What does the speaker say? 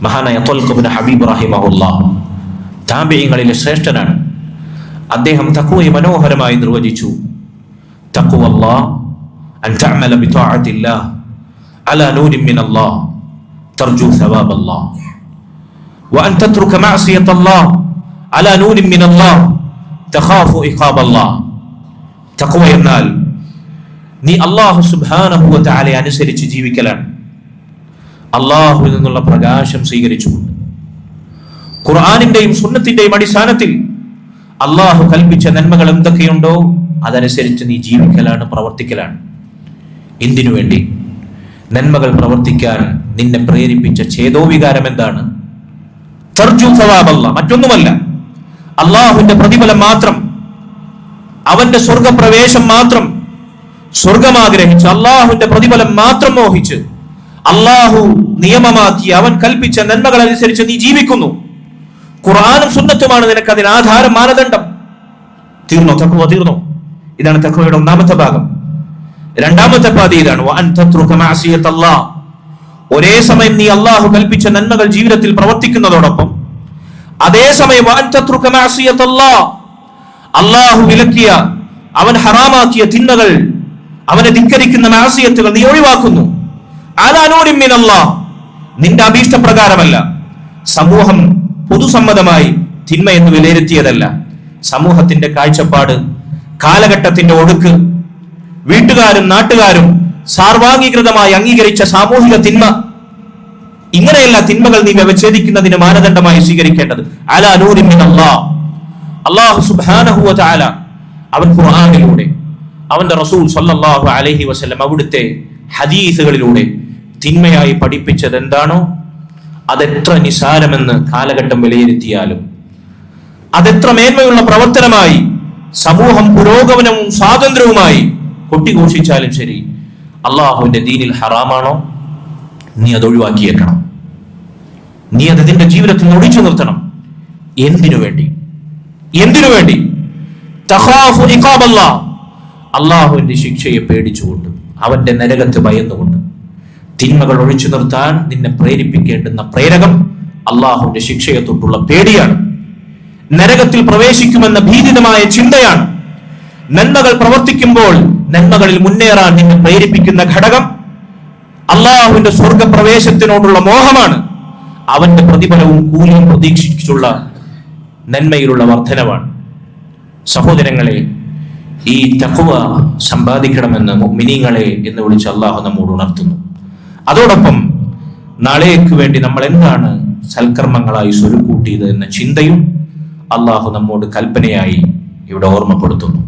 മഹാനായ ത്വൽഖ് ഇബ്നു ഹബീബ് റഹിമഹുല്ലാഹ് താബിഈങ്ങളിലെ ശ്രേഷ്ഠനാണ്. അദ്ദേഹം തഖ്വയെ മനോഹരമായി നിർവചിച്ചു. തഖ്വല്ലാഹ് അൻ തഅമല ബിതഅത്തില്ലാഹ് അലാ നൂരിൻ മിനല്ലാഹ് തർജു സവാബല്ലാഹ് വഅൻ തത്രുക മഅസിയത്തല്ലാഹ് അലാ നൂരിൻ മിനല്ലാഹ് തഖാഫു ഇഖാബല്ലാഹ്. തഖ്വ എന്നാൽ നീ അല്ലാഹു സുബ്ഹാനഹു വ തആലയെ അനുസരിച്ച് ജീവിക്കലാണ്. അല്ലാഹുവിൽ നിന്നുള്ള പ്രകാശം സ്വീകരിച്ചുകൊണ്ട് ഖുർആനിന്റെയും സുന്നത്തിന്റെയും അടിസ്ഥാനത്തിൽ അല്ലാഹു കൽപ്പിച്ച നന്മകൾ എന്തൊക്കെയുണ്ടോ അതനുസരിച്ച് നീ ജീവിക്കലാണ്, പ്രവർത്തിക്കലാണ്. എന്തിനു വേണ്ടി? നന്മകൾ പ്രവർത്തിക്കാൻ നിന്നെ പ്രേരിപ്പിച്ച ചേതോവികാരം എന്താണ്? തർജു സവാബല്ലാഹ്, മറ്റൊന്നുമല്ല. അല്ലാഹുവിന്റെ പ്രതിഫലം മാത്രം, അവന്റെ സ്വർഗപ്രവേശം മാത്രം, സ്വർഗം ആഗ്രഹിച്ച് അല്ലാഹുവിന്റെ പ്രതിഫലം മാത്രം മോഹിച്ച് അല്ലാഹു നിയമമാക്കി അവൻ കൽപ്പിച്ച നന്മകൾ അനുസരിച്ച് നീ ജീവിക്കുന്നു. ഖുർആനും സുന്നത്തുമാണ് നിനക്ക് അതിന് ആധാരം, മാനദണ്ഡം. തീർന്നോ? തഖ്വ തീർന്നോ? ഇതാണ് തഖ്വയുടെ ഒന്നാമത്തെ ഭാഗം. രണ്ടാമത്തെ പാതി ഇതാണ്, വഅൻ തത്രുക മഅസിയത്തല്ലാഹ്. ഒരേ സമയം നീ അല്ലാഹു കൽപ്പിച്ച നന്മകൾ ജീവിതത്തിൽ പ്രവർത്തിക്കുന്നതോടൊപ്പം അതേസമയം വഅൻ തത്രുക മഅസിയത്തല്ലാഹ്, അല്ലാഹു വിലക്കിയ, അവൻ ഹറാമാക്കിയ തിന്മകൾ, അവനെ ധിക്കരിക്കുന്ന മഅസിയത്തുകൾ നീ ഒഴിവാക്കുന്നു. അലാ നൂരിൻ മിനല്ലാഹ്, നിന്റെ അഭീഷ്ടപ്രകാരമല്ല. സമൂഹം പൊതുസമ്മതമായി തിന്മ എന്ന് വിലയിരുത്തിയതല്ല. സമൂഹത്തിന്റെ കാഴ്ചപ്പാട്, കാലഘട്ടത്തിന്റെ ഒടുക്ക്, വീട്ടുകാരും നാട്ടുകാരും സാർവാംഗീകൃതമായി അംഗീകരിച്ച സാമൂഹിക തിന്മ, ഇങ്ങനെയുള്ള തിന്മകൾ നീ വ്യവച്ഛേദിക്കുന്നതിന് മാനദണ്ഡമായി സ്വീകരിക്കേണ്ടത് അലാ നൂരിൻ മിനല്ലാഹ്. അല്ലാഹു സുബ്ഹാനഹു വ തആല അവൻ ഖുർആനിലൂടെ, അവന്റെ റസൂൽ സ്വല്ലല്ലാഹു അലൈഹി വസല്ലം അവിടുത്തെ ഹദീസുകളിലൂടെ തിന്മയായി പഠിപ്പിച്ചത് എന്താണോ അതെത്ര നിസാരമെന്ന് കാലഘട്ടം വിലയിരുത്തിയാലും, അതെത്ര മേന്മയുള്ള പ്രവർത്തനമായി സമൂഹം പുരോഗമനവും സ്വാതന്ത്ര്യവുമായി കൊട്ടിഘോഷിച്ചാലും ശരി, അള്ളാഹുവിന്റെ ദീനിൽ ഹറാമാണോ നീ അത് ഒഴിവാക്കിയേക്കണം. നീ അത് നിന്റെ ജീവിതത്തിൽ നിന്ന് ഒഴിച്ചു നിർത്തണം. എന്തിനു വേണ്ടി? എന്തിനു വേണ്ടി? തഖാഫു ഇഖാബല്ലാഹ്, അള്ളാഹുവിന്റെ ശിക്ഷയെ പേടിച്ചുകൊണ്ട്, അവന്റെ നരകത്തെ ഭയന്നുകൊണ്ട്. തിന്മകൾ ഒഴിച്ചു നിർത്താൻ നിന്നെ പ്രേരിപ്പിക്കേണ്ടുന്ന പ്രേരകം അള്ളാഹുവിന്റെ ശിക്ഷയെ തൊട്ടുള്ള പേടിയാണ്. നരകത്തിൽ പ്രവേശിക്കുമെന്ന ഭീതിതമായ ചിന്തയാണ്. നന്മകൾ പ്രവർത്തിക്കുമ്പോൾ നന്മകളിൽ മുന്നേറാൻ നിന്നെ പ്രേരിപ്പിക്കുന്ന ഘടകം അള്ളാഹുവിന്റെ സ്വർഗപ്രവേശത്തിനോടുള്ള മോഹമാണ്. അവന്റെ പ്രതിഫലവും കൂലിയും പ്രതീക്ഷിച്ചുള്ള നന്മയിലുള്ള വർധനവാണ്. സഹോദരങ്ങളെ, ഈ തഖ്വ സമ്പാദിക്കണമെന്ന് മുഅ്മിനീങ്ങളെ എന്ന് വിളിച്ച് അള്ളാഹു നമ്മോട് ഉണർത്തുന്നു. അതോടൊപ്പം നാളേക്ക് വേണ്ടി നമ്മൾ എന്താണ് സൽക്കർമ്മങ്ങളായി സ്വരുക്കൂട്ടിയത് എന്ന ചിന്തയും അള്ളാഹു നമ്മോട് കൽപ്പനയായി ഇവിടെ ഓർമ്മപ്പെടുത്തുന്നു.